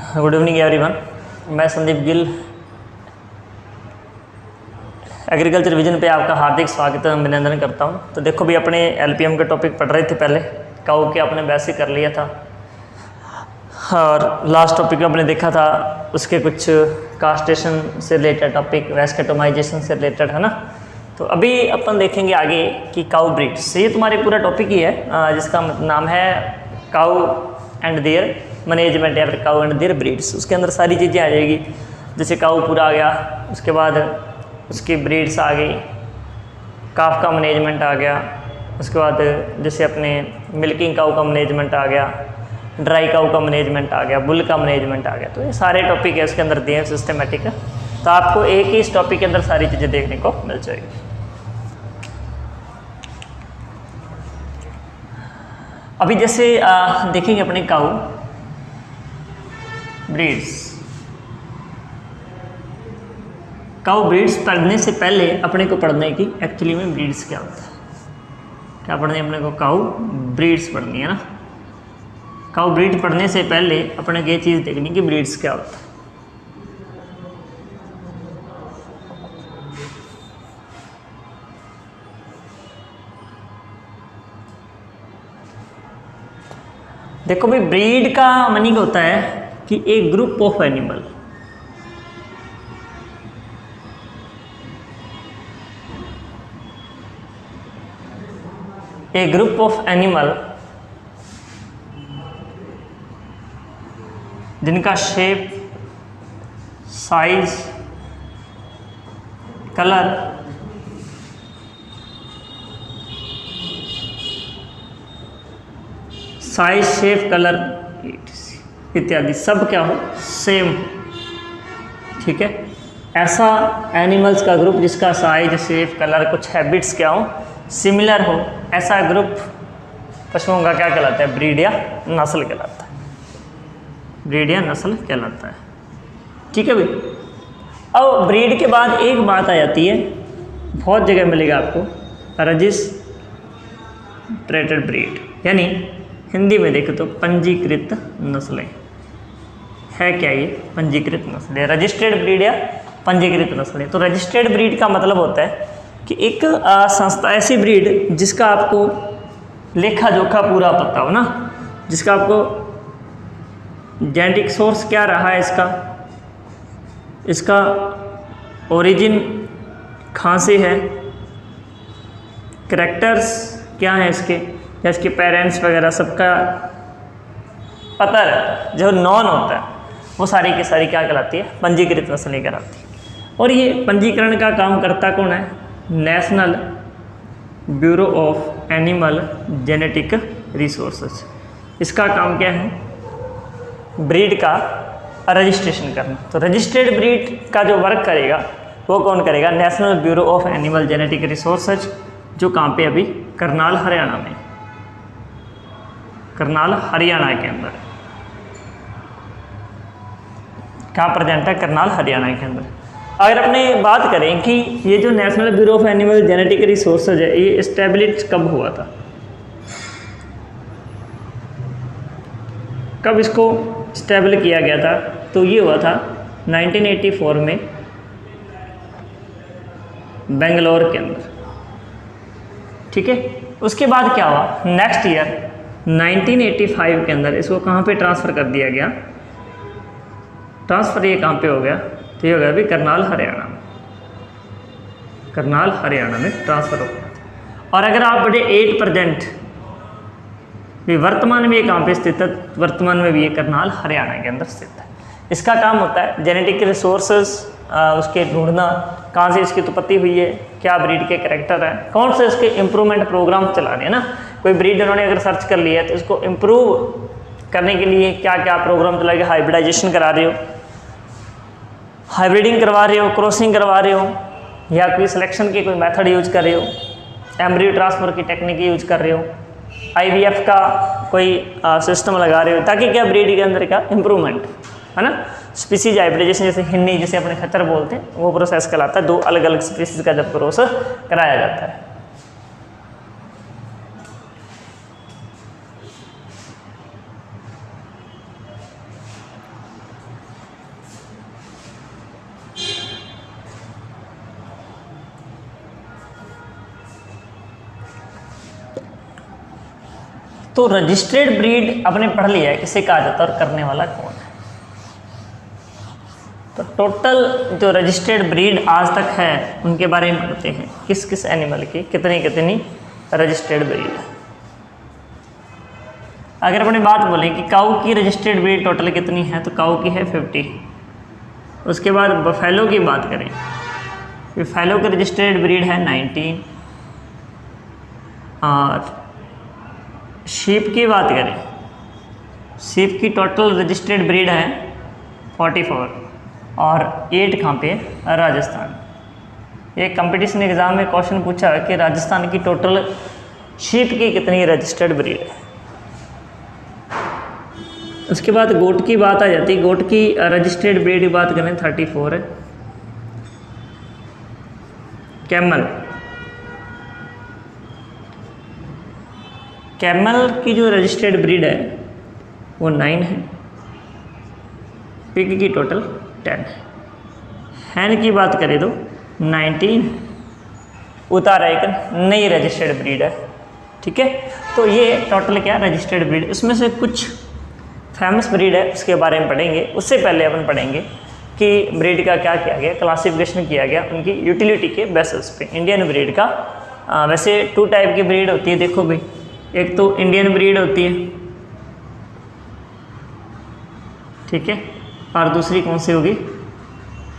Good evening everyone. मैं Sandeep Gill agriculture vision पे आपका हार्दिक स्वागत है, अभिनंदन करता हूँ। तो देखो भी अपने एलपीएम के टॉपिक पढ़ रहे थे, पहले काऊ के आपने बेसिक कर लिया था और लास्ट टॉपिक अपने देखा था उसके कुछ कास्टेशन से रिलेटेड टॉपिक, वेस्केटोमाइजेशन से रिलेटेड, है ना। तो अभी अपन देखेंगे आगे कि काऊ ब्रीड्स, ये तुम्हारे पूरा टॉपिक ही है जिसका नाम है काऊ एंड देयर मैनेजमेंट या फिर काऊ एंड देयर ब्रीड्स। उसके अंदर सारी चीज़ें आ जाएगी, जैसे काऊ पूरा आ गया, उसके बाद उसकी ब्रीड्स आ गई, काफ का मैनेजमेंट आ गया, उसके बाद जैसे अपने मिल्किंग काऊ का मैनेजमेंट आ गया, ड्राई काऊ का मैनेजमेंट आ गया, बुल का मैनेजमेंट आ गया। तो ये सारे टॉपिक है उसके अंदर दिए हैं सिस्टमेटिक है, तो आपको एक ही इस टॉपिक के अंदर सारी चीज़ें देखने को मिल जाएगी। अभी जैसे देखेंगे अपने काऊ ब्रीड्स। काऊ ब्रीड्स पढ़ने से पहले अपने को पढ़ना है कि एक्चुअली में ब्रीड्स क्या होता है। क्या पढ़नी है अपने को? काऊ ब्रीड्स पढ़नी है ना। काऊ ब्रीड पढ़ने से पहले अपने को ये चीज़ देखनी कि ब्रीड्स क्या होता है। देखो भाई, ब्रीड का मीनिंग होता है कि एक group of animal, a group of animal जिनका shape, size, colour size, shape, colour इत्यादि सब क्या हो, सेम। ठीक है, ऐसा एनिमल्स का ग्रुप जिसका साइज, शेप, कलर, कुछ हैबिट्स क्या हो, सिमिलर हो, ऐसा ग्रुप पशुओं का क्या कहलाता है? ब्रीड या नस्ल कहलाता है। ब्रीड या नस्ल कहलाता है। ठीक है भाई। अब ब्रीड के बाद एक बात आ जाती है, बहुत जगह मिलेगा आपको, रजिस्ट्रेटेड ब्रीड, यानी हिंदी में देखें तो पंजीकृत नस्लें है। क्या ये? पंजीकृत नस्लें, रजिस्टर्ड ब्रीड या पंजीकृत नस्लें। तो रजिस्टर्ड ब्रीड का मतलब होता है कि एक संस्था, ऐसी ब्रीड जिसका आपको लेखा जोखा पूरा पता हो ना, जिसका आपको जेनेटिक सोर्स क्या रहा है, इसका ओरिजिन कहाँ से है, करैक्टर्स क्या हैं इसके, या इसके पेरेंट्स वगैरह सबका पता रहता, जो नॉन होता है, वो सारी की सारी क्या कहलाती है? पंजीकृत नस्लें कहलाती है। और ये पंजीकरण का काम करता कौन है? National bureau of animal genetic resources. इसका काम क्या है? ब्रीड का रजिस्ट्रेशन करना। तो रजिस्टर्ड ब्रीड का जो वर्क करेगा वो कौन करेगा? National bureau of animal genetic resources, जो कहाँ पे? अभी करनाल हरियाणा में, करनाल हरियाणा के अंदर। कहाँ प्रेजेंट है? करनाल हरियाणा के अंदर। अगर अपने बात करें कि ये जो national bureau of animal genetic resources है, ये इस्टेब्लिश कब हुआ था, कब इसको स्टेबल किया गया था? तो ये हुआ था 1984 में बेंगलोर के अंदर। ठीक है, उसके बाद क्या हुआ? नेक्स्ट ईयर 1985 के अंदर इसको कहाँ पे ट्रांसफ़र कर दिया गया? ट्रांसफ़र ये कहाँ पे हो गया? तो ये हो गया अभी करनाल हरियाणा में, करनाल हरियाणा में ट्रांसफ़र हो गया। और अगर आप बड़े 8% भी वर्तमान में ये कहाँ पे स्थित है? वर्तमान में भी ये करनाल हरियाणा के अंदर स्थित है। इसका काम होता है जेनेटिक रिसोर्सेज उसके ढूंढना, कहाँ से इसकी उत्पत्ति हुई है, क्या ब्रीड के करैक्टर है, कौन से इसके इम्प्रूवमेंट प्रोग्राम चलाने हैं ना। कोई ब्रीड उन्होंने अगर सर्च कर लिया है तो इसको इम्प्रूव करने के लिए क्या क्या प्रोग्राम चलाएगा? हाइब्रिडाइजेशन करा रहे हो, हाइब्रिडिंग करवा रहे हो, क्रॉसिंग करवा रहे हो, या कोई सिलेक्शन के कोई मेथड यूज कर रहे हो, एम्ब्रियो ट्रांसफ़र की टेक्निक यूज कर रहे हो, IVF का कोई सिस्टम लगा रहे हो, ताकि क्या ब्रीड के अंदर का इम्प्रूवमेंट है ना। स्पीसीज हाइब्रिडाइजेशन, जैसे हिन्नी जिसे अपने खच्चर बोलते हैं, वो प्रोसेस कहलाता है। दो अलग अलग स्पीसीज का जब क्रॉस कराया जाता है। तो रजिस्टर्ड ब्रीड आपने पढ़ लिया है किसे कहा जाता है और करने वाला कौन है। तो टोटल जो रजिस्टर्ड ब्रीड आज तक है उनके बारे में पढ़ते हैं, किस किस एनिमल की कितनी कितनी रजिस्टर्ड ब्रीड है। अगर अपने बात बोलें कि काऊ की रजिस्टर्ड ब्रीड टोटल कितनी है, तो काऊ की है 50। उसके बाद बफेलो की बात करें, बफेलो की रजिस्टर्ड ब्रीड है 19। और शीप की बात करें, शीप की टोटल रजिस्टर्ड ब्रीड है 44। और 8 कहाँ पे, राजस्थान। एक कंपटीशन एग्ज़ाम में क्वेश्चन पूछा है कि राजस्थान की टोटल शीप की कितनी रजिस्टर्ड ब्रीड है। उसके बाद गोट की बात आ जाती है, गोट की रजिस्टर्ड ब्रीड की बात करें 34 है। कैमल की जो रजिस्टर्ड ब्रीड है वो 9 है। पिग की टोटल 10 है। हैन की बात करें तो 19। उतारा एक नई रजिस्टर्ड ब्रीड है, ठीक है। तो ये टोटल क्या रजिस्टर्ड ब्रीड, इसमें से कुछ फेमस ब्रीड है उसके बारे में पढ़ेंगे। उससे पहले अपन पढ़ेंगे कि ब्रीड का क्या किया गया, क्लासिफिकेशन किया गया उनकी यूटिलिटी के बेसिस पे। इंडियन ब्रीड का वैसे 2 टाइप की ब्रीड होती है, देखो भाई, एक तो इंडियन ब्रीड होती है, ठीक है, और दूसरी कौन सी होगी,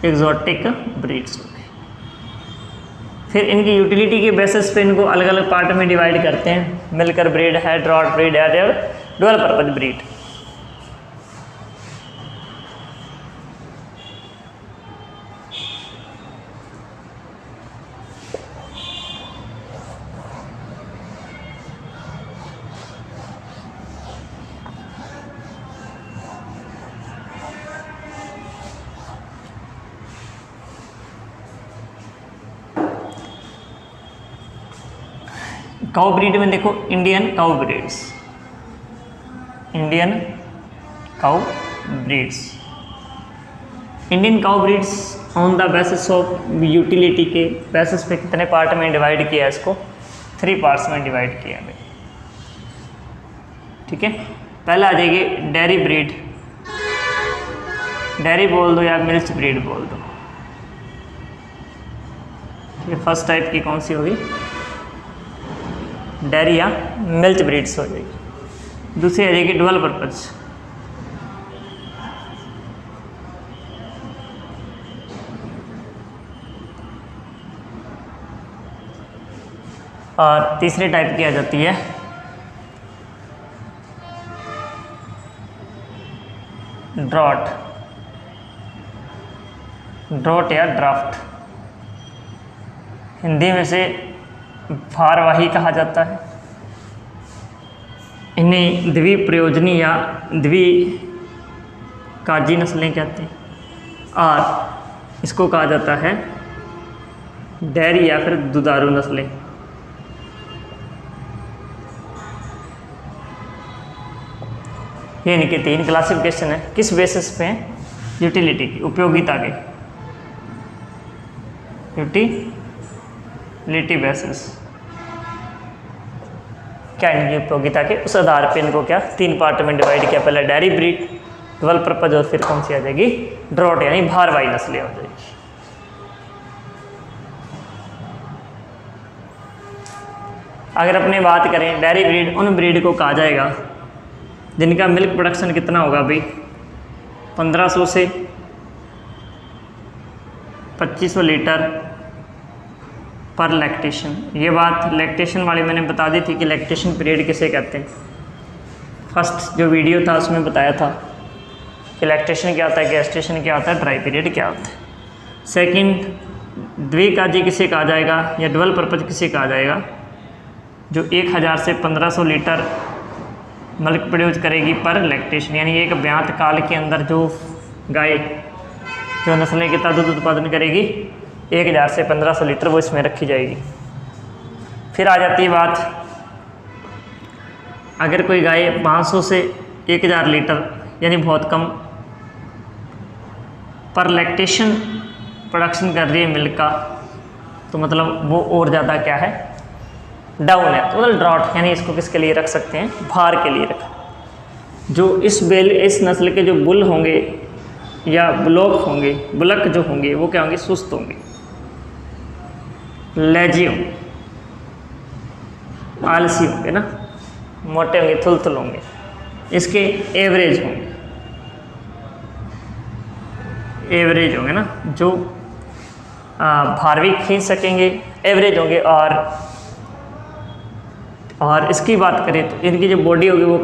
एग्जॉटिक ब्रीड्स होगी। फिर इनकी यूटिलिटी के बेसिस पे इनको अलग अलग पार्ट में डिवाइड करते हैं, मिलकर ब्रीड है, ड्रॉट ब्रीड है, dual purpose breed. Cow breed में देखो, Indian cow breeds, Indian cow breeds, Indian cow breeds on the basis of utility के बेसिस पे कितने पार्ट में डिवाइड किया है, इसको 3 पार्ट्स में डिवाइड किया है, ठीक है। पहला आ जाएगी डेयरी ब्रीड, डेयरी बोल दो या मिल्क ब्रीड बोल दो। ये फर्स्ट टाइप की कौन सी होगी, डेयरी या मिल्क ब्रीड्स हो जाएगी। दूसरी आ जाएगी डुअल पर्पज, और तीसरी टाइप की आ जाती है ड्रॉट, ड्रॉट या ड्राफ्ट, हिंदी में से भारवाही कहा जाता है। इन्हें द्विप्रयोजनी या द्विकाजी नस्लें कहते हैं, और इसको कहा जाता है डेयरी या फिर दुधारू नस्लें। ये इनके 3 क्लासिफिकेशन है, किस बेसिस पे, यूटिलिटी की, उपयोगिता के, यूटिलिटी बेसिस, क्या इनकी उपयोगिता के उस आधार पे इनको क्या 3 पार्ट में डिवाइड किया। पहले डेयरी ब्रीड, डुअल पर्पज, और फिर कौन सी आ जाएगी, ड्रॉट यानी भारवाही नस्लें हो जाएगी। अगर अपने बात करें डेयरी ब्रीड, उन ब्रीड को कहा जाएगा जिनका मिल्क प्रोडक्शन कितना होगा भाई, 1500 से 2500 लीटर पर लैक्टेशन। ये बात लैक्टेशन वाली मैंने बता दी थी कि लैक्टेशन पीरियड किसे कहते हैं। फर्स्ट जो वीडियो था उसमें बताया था कि लैक्टेशन क्या होता है, गैस्टेशन क्या होता है, ड्राई पीरियड क्या होता है। सेकंड, द्विकाजी किसे कहा जाएगा या डुअल पर्पज किसे कहा जाएगा, जो 1000 से 1500 लीटर मिल्क प्रोड्यूस करेगी पर लैक्टेशन, यानी एक ब्यात काल के अंदर जो गाय जो नस्लें कितना दूध उत्पादन करेगी, 1000 से 1500 लीटर वो इसमें रखी जाएगी। फिर आ जाती है बात, अगर कोई गाय 500 से 1000 लीटर यानी बहुत कम पर लैक्टेशन प्रोडक्शन कर रही है मिल्क का, तो मतलब वो और ज़्यादा क्या है, डाउन है, तो मतलब ड्रॉट, यानी इसको किसके लिए रख सकते हैं, भार के लिए रखा। जो इस नस्ल के जो बुल होंगे या बुलक जो होंगे वो क्या होंगे, सुस्त होंगे, लेजी होंगे, आलसी होंगे ना, मोटे होंगे, थुलथुल होंगे। इसके एवरेज होंगे ना, जो भार भी खींच सकेंगे, एवरेज होंगे। और इसकी बात करें तो इनकी जो बॉडी होगी वो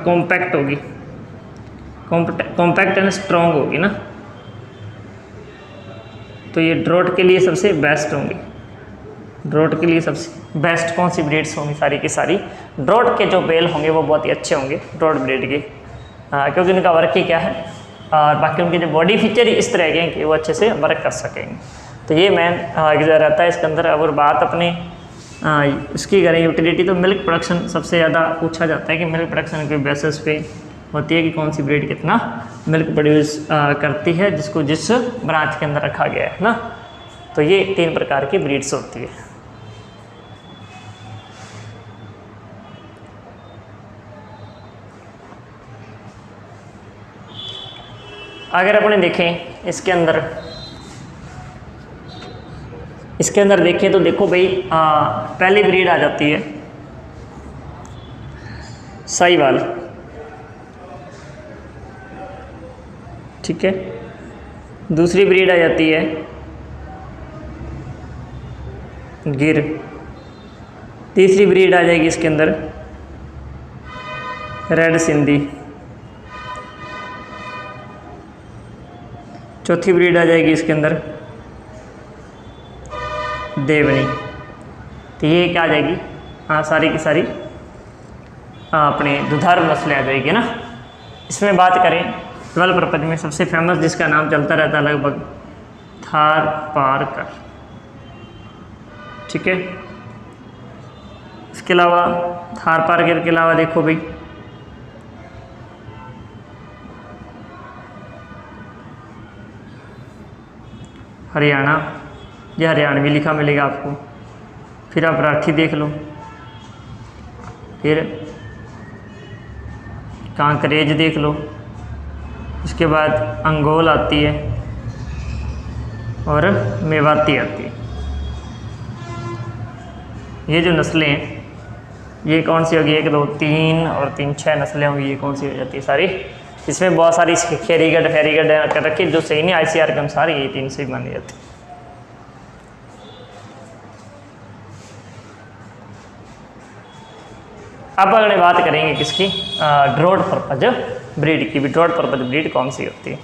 कॉम्पैक्ट होगी, कॉम्पैक्ट एंड स्ट्रॉन्ग होगी ना। तो ये ड्रॉट के लिए सबसे बेस्ट होंगी। ड्रॉट के लिए सबसे बेस्ट कौन सी ब्रीड्स होंगी, सारी की सारी ड्रॉट के जो बेल होंगे वो बहुत ही अच्छे होंगे ड्रॉट ब्रीड के, क्योंकि उनका वर्क ही क्या है, और बाकी उनके जो बॉडी फीचर ही इस तरह के हैं कि वो अच्छे से वर्क कर सकेंगे। तो ये मेन रहता है इसके अंदर। अगर बात अपने इसकी करें यूटिलिटी, तो मिल्क प्रोडक्शन सबसे ज़्यादा पूछा जाता है कि मिल्क प्रोडक्शन के बेसिस पे होती है कि कौन सी ब्रीड कितना मिल्क प्रोड्यूस करती है, जिसको जिस ब्रांच के अंदर रखा गया है ना। तो ये 3 प्रकार की ब्रीड्स होती है। अगर अपने देखें इसके अंदर देखें तो देखो भाई, पहली ब्रीड आ जाती है साहिवाल, ठीक है। दूसरी ब्रीड आ जाती है गिर। तीसरी ब्रीड आ जाएगी इसके अंदर रेड सिंधी। चौथी ब्रीड आ जाएगी इसके अंदर देवनी। तो ये क्या आ जाएगी, सारी की सारी अपने दुधारू नस्लें आ जाएगी ना। इसमें बात करें 12 पर्पज में सबसे फेमस जिसका नाम चलता रहता है लगभग, थारपारकर, ठीक है। इसके अलावा थारपारकर के अलावा देखो भाई हरियाणा, यह हरियाणवी लिखा मिलेगा आपको। फिर आप राठी देख लो, फिर कांकरेज देख लो, इसके बाद अंगोल आती है और मेवाती आती है। ये जो नस्लें हैं ये कौन सी होगी, 1 2 3 और 3 6 नस्लें होंगी। ये कौन सी हो जाती है सारी, इसमें बहुत सारी खेरीगढ़ कर रखी, जो सही नहीं ICR के अनुसार ये 3 से मानी जाती है। अब अगर बात करेंगे किसकी, ड्रॉट पर्पज ब्रीड की भी। ड्रॉट पर्पज ब्रीड कौन सी होती है,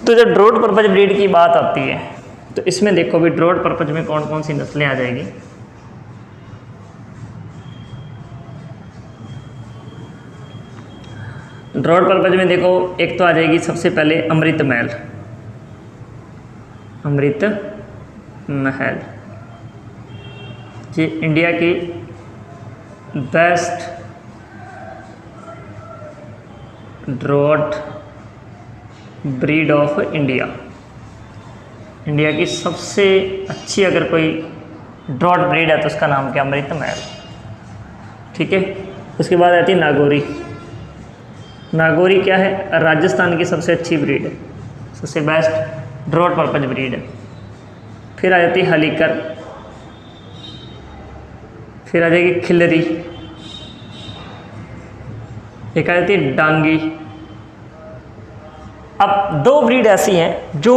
तो जब ड्रॉट पर्पज ब्रीड की बात आती है तो इसमें देखो भी ड्रॉट पर्पज में कौन कौन सी नस्लें आ जाएगी। ड्रॉट पर्पज में देखो, एक तो आ जाएगी सबसे पहले अमृत महल। ये इंडिया की best draught breed of India की सबसे अच्छी अगर कोई ड्रॉट ब्रीड है तो उसका नाम क्या, अमृत महल, ठीक है। उसके बाद आती है नागौरी क्या है, राजस्थान की सबसे अच्छी ब्रीड है, सबसे बेस्ट ड्रॉट पर्पज ब्रीड है। फिर आ जाती है हलीकर, फिर आ जाएगी खिल्लरी, एक आ जाती है डांगी। अब 2 ब्रीड ऐसी हैं जो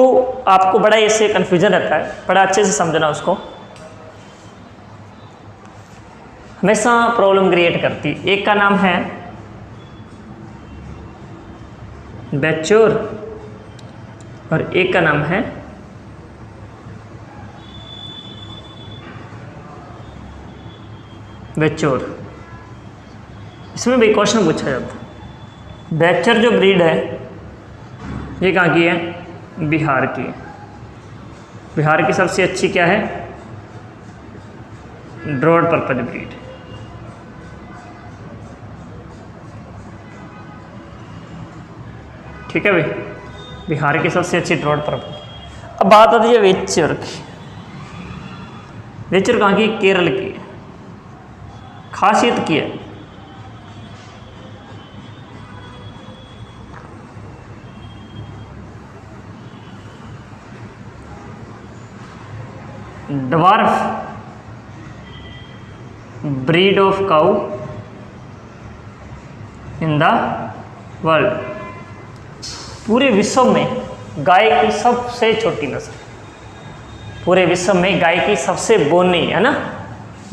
आपको बड़ा इससे कन्फ्यूजन रहता है, बड़ा अच्छे से समझना उसको, हमेशा प्रॉब्लम क्रिएट करती। एक का नाम है बैचोर और एक का नाम है बैचोर। इसमें भी क्वेश्चन पूछा जाता है। बैचर जो ब्रीड है ये कहाँ की है, बिहार की है। बिहार की सबसे अच्छी क्या है, ड्रॉट पर्पज ब्रीड। ठीक है भाई, बिहार की सबसे अच्छी ड्रॉट पर्पज। अब बात आती है वेचर की। नेचर कहाँ की? केरल की। खासियत की है dwarf breed of cow in the world. पूरे विश्व में गाय की सबसे छोटी नस्ल, पूरे विश्व में गाय की सबसे बोनी, है ना।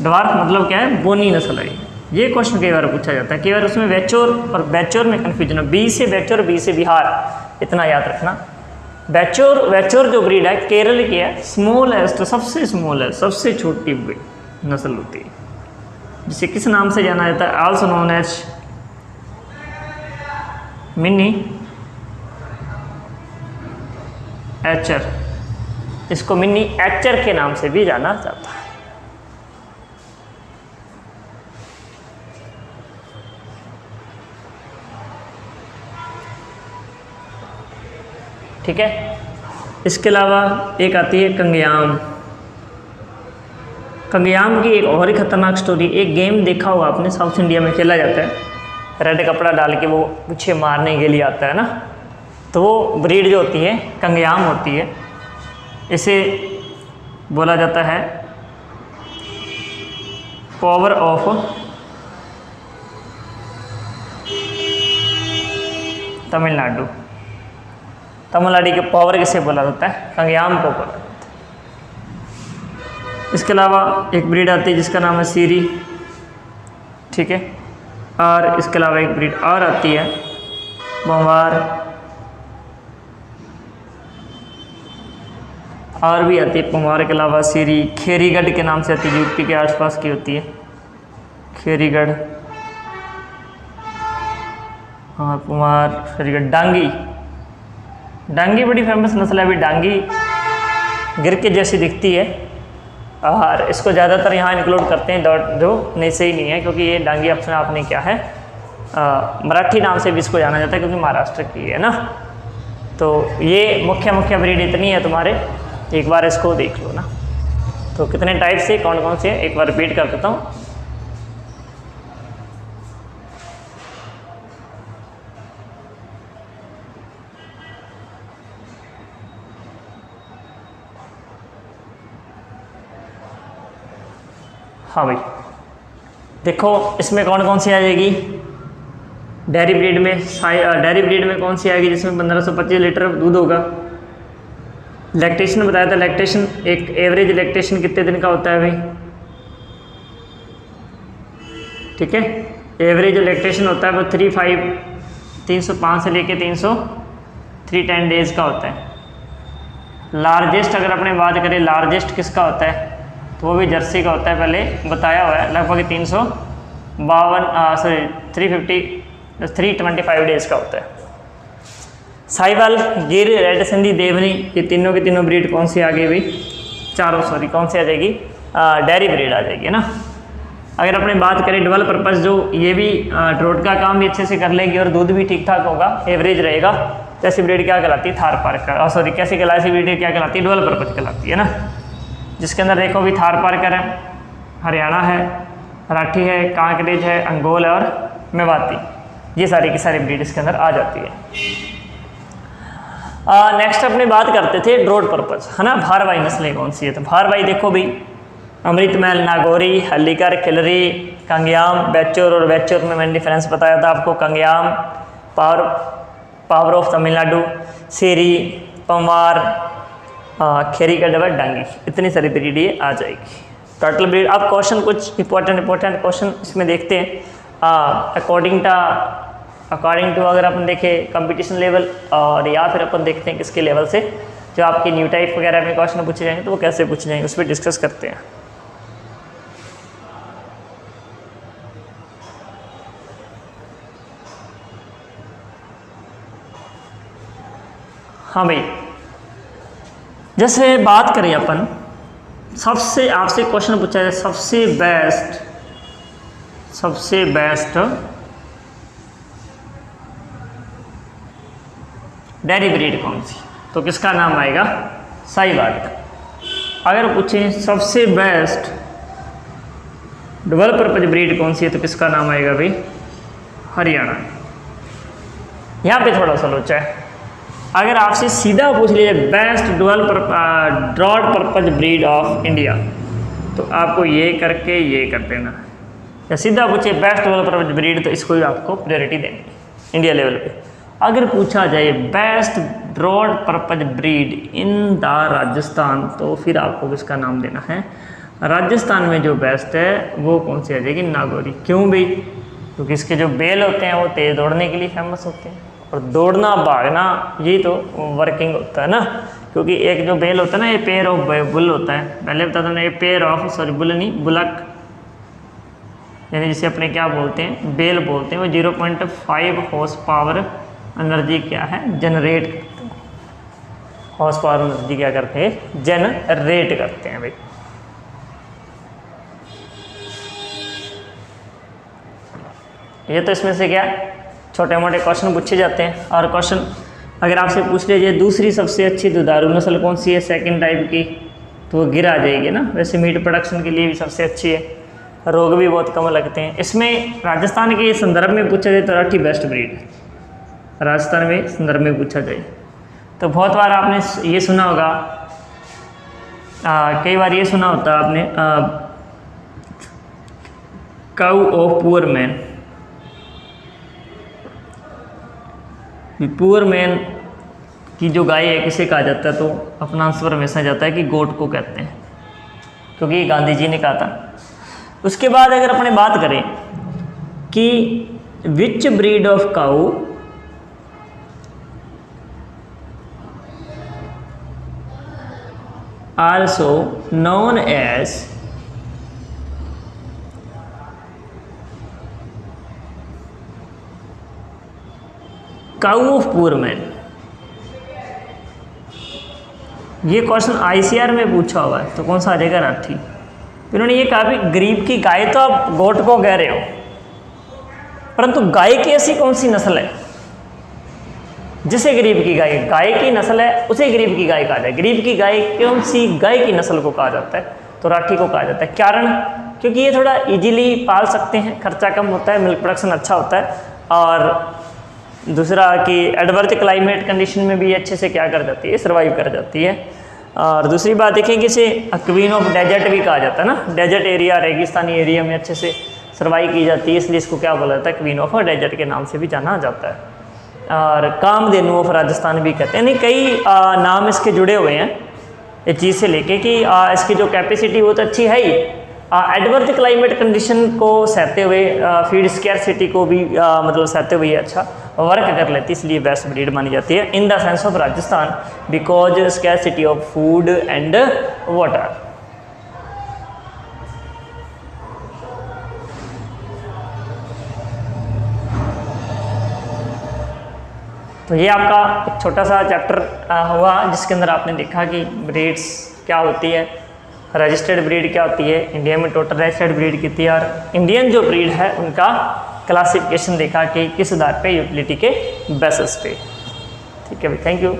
ड्वार्फ मतलब क्या है? बोनी नस्ल है। ये क्वेश्चन कई बार पूछा जाता है, कई बार उसमें वेचोर और बैचोर में कन्फ्यूजन है। बी से बैचोर, बी से बिहार, इतना याद रखना। बैचोर जो ब्रीड है केरल की है, स्मॉलेस्ट, सबसे स्मॉल है, सबसे छोटी नस्ल होती है, जिसे किस नाम से जाना जाता है? Also known as mini etcher. इसको मिनी एचर के नाम से भी जाना जाता है। ठीक है। इसके अलावा एक आती है कंगयाम। कंगयाम की एक और ही खतरनाक स्टोरी। एक गेम देखा होगा आपने, साउथ इंडिया में खेला जाता है, रेड कपड़ा डाल के वो पीछे मारने के लिए आता है ना। तो वो ब्रीड जो होती है कंगयाम होती है। इसे बोला जाता है पावर ऑफ तमिलनाडु। तमिलनाडु के पावर किसे बोला जाता है? कंगयाम को बोला जाता है। इसके अलावा एक ब्रीड आती है जिसका नाम है सीरी, ठीक है। और इसके अलावा एक ब्रीड और आती है पंवार, और भी आती है पंवार के अलावा सीरी। खेरीगढ़ के नाम से आती है, यूपी के आसपास की होती है खेरीगढ़। हाँ पंवार, खेरीगढ़। डांगी, डांगी बड़ी फेमस नस्ल है अभी। डांगी गिर के जैसी दिखती है और इसको ज़्यादातर यहाँ इंक्लूड करते हैं, जो नहीं सही नहीं है, क्योंकि ये डांगी अपने आप में क्या है, मराठी नाम से भी इसको जाना जाता है, क्योंकि महाराष्ट्र की है ना। तो ये मुख्य ब्रीड इतनी है तुम्हारे, एक बार इसको देख लो ना। तो कितने टाइप से, कौन कौन से, एक बार रिपीट कर देता हूँ। हाँ भाई देखो, इसमें कौन कौन सी आ जाएगी? डेयरी ब्रीड में कौन सी आएगी जिसमें 1525 लीटर दूध होगा? लैक्टेशन बताया था, लैक्टेशन एक एवरेज लैक्टेशन कितने दिन का होता है भाई? ठीक है, एवरेज जो लैक्टेशन होता है वो 305 से लेके 310 डेज का होता है। लार्जेस्ट अगर अपने बात करें, लार्जेस्ट किसका होता है? तो वो भी जर्सी का होता है, पहले बताया हुआ है, लगभग 325 डेज का होता है। साहिवाल, गिर, रेड सिंधी, देवनी, ये तीनों की तीनों ब्रीड कौन सी आ गई भाई? कौन सी आ जाएगी? डेयरी ब्रीड आ जाएगी ना। अगर अपने बात करें डबल पर्पज़, जो ये भी ड्रोट का काम भी अच्छे से कर लेगी और दूध भी ठीक ठाक होगा, एवरेज रहेगा, तो ऐसी ब्रीड क्या कहलाती है? थार पार्कर। कैसी कहलाती? ऐसी ब्रीड क्या कहलाती है? डबल पर्पज़ कहलाती है ना। जिसके अंदर देखो भी थार पार्कर है, हरियाणा है, मराठी है, कांकरेज है, अंगोल है और मेवाती, ये सारी की सारी ब्रीड इसके अंदर आ जाती है। नेक्स्ट अपने बात करते थे ड्रोट पर्पज़, है ना। भारवाई नस्लें कौन सी है? तो भारवाई देखो भी, अमृतमहल, नागौरी, हल्लीकर, खिलरी, कंगयाम, बैचोर। और बैचोर में मैंने डिफरेंस बताया था आपको। कंगयाम पावर ऑफ तमिलनाडु, सीरी, पंवार, खेरीगढ़, डांगी, इतनी सारी ब्रीड ये आ जाएगी टोटल ब्रीड। अब क्वेश्चन कुछ इंपॉर्टेंट क्वेश्चन इसमें देखते हैं। अकॉर्डिंग टू अगर अपन देखें कंपटीशन लेवल, और या फिर अपन देखते हैं किसके लेवल से जो आपकी न्यू टाइप वगैरह में क्वेश्चन पूछे जाएंगे, तो वो कैसे पूछे जाएंगे उस पर डिस्कस करते हैं। हाँ भाई, जैसे बात करें अपन, सबसे आपसे क्वेश्चन पूछा जाए सबसे बेस्ट डेयरी ब्रीड कौन सी, तो किसका नाम आएगा? साहिवाल का। अगर पूछें सबसे बेस्ट डबल पर्पज ब्रीड कौन सी है, तो किसका नाम आएगा भाई, हरियाणा। यहाँ पे थोड़ा सा लोचा है। अगर आपसे सीधा पूछ लीजिए best broad purpose breed of India, तो आपको ये करके ये कर देना। या सीधा पूछे बेस्ट डबल पर्पज ब्रीड, तो इसको ही आपको प्रायोरिटी देनी इंडिया लेवल पे। अगर पूछा जाए best broad purpose breed in the Rajasthan, तो फिर आपको किसका नाम देना है, राजस्थान में जो बेस्ट है वो कौन सी आ जाएगी, नागौरी। क्यों भाई, क्योंकि इसके जो बेल होते हैं वो तेज़ दौड़ने के लिए फेमस होते हैं, और दौड़ना भागना ये तो वर्किंग होता है ना। क्योंकि एक जो बेल होता है ना, ये पेयर ऑफ बुल होता है, पहले बता दो ना, ये पेयर ऑफ, सॉरी बुल नहीं, बुलक, यानी जिसे अपने क्या बोलते हैं, बेल बोलते हैं। वो 0.5 हॉर्स पावर एनर्जी क्या है, जनरेट करते हैं। हॉर्स पावर एनर्जी क्या करते हैं, जनरेट करते हैं भाई। ये तो इसमें से क्या छोटे मोटे क्वेश्चन पूछे जाते हैं। और क्वेश्चन अगर आपसे पूछ लीजिए दूसरी सबसे अच्छी दुधारू नस्ल कौन सी है सेकंड टाइप की, तो वो गिर आ जाएगी ना। वैसे मीट प्रोडक्शन के लिए भी सबसे अच्छी है, रोग भी बहुत कम लगते हैं। इसमें राजस्थान के संदर्भ में पूछा जाए तो राठी बेस्ट ब्रीड है, राजस्थान में संदर्भ में पूछा जाए तो। बहुत बार आपने ये सुना होगा, कई बार ये सुना होता है आपने, cow of poor man. Poor man की जो गाय है किसे कहा जाता है, तो अपना आंसर हमेशा जाता है कि गोट को कहते हैं, क्योंकि ये गांधी जी ने कहा था। उसके बाद अगर अपने बात करें कि which breed of cow also known as cow of poor man, ये क्वेश्चन आईसीआर में पूछा हुआ है, तो कौन सा आ जाएगा, राठी। इन्होंने ये कहा भी गरीब की गाय तो आप गोट को कह रहे हो, परंतु गाय की ऐसी कौन सी नस्ल है जिसे गरीब की गाय, गाय की नस्ल है उसे गरीब की गाय कहा जाए। गरीब की गाय कौन सी गाय की नस्ल को कहा जाता है, तो राठी को कहा जाता है। कारण क्योंकि ये थोड़ा इजीली पाल सकते हैं, खर्चा कम होता है, मिल्क प्रोडक्शन अच्छा होता है, और दूसरा कि एडवर्स क्लाइमेट कंडीशन में भी अच्छे से क्या कर जाती है, सर्वाइव कर जाती है। और दूसरी बात देखें कि इसे क्वीन ऑफ डेजर्ट भी कहा जाता है ना, डेजर्ट एरिया, रेगिस्तानी एरिया में अच्छे से सर्वाइव की जाती है, इसलिए इसको क्या बोला जाता है, क्वीन ऑफ डेजर्ट के नाम से भी जाना जाता है। और कामधेनु ऑफ राजस्थान भी कहते हैं, यानी कई नाम इसके जुड़े हुए हैं इस चीज़ से लेके कि इसकी जो कैपेसिटी वो तो अच्छी है ही, एडवर्स क्लाइमेट कंडीशन को सहते हुए, फीड स्कैरसिटी को भी मतलब सहते हुए अच्छा वर्क कर लेती है, इसलिए बेस्ट ब्रीड मानी जाती है in the sense of Rajasthan because scarcity of food and water. तो ये आपका एक छोटा सा चैप्टर हुआ जिसके अंदर आपने देखा कि ब्रीड्स क्या होती है, रजिस्टर्ड ब्रीड क्या होती है, इंडिया में टोटल रजिस्टर्ड ब्रीड कितनी है, और इंडियन जो ब्रीड है उनका क्लासिफिकेशन देखा कि किस आधार पे, यूटिलिटी के बेसिस पे। ठीक है भाई, थैंक यू।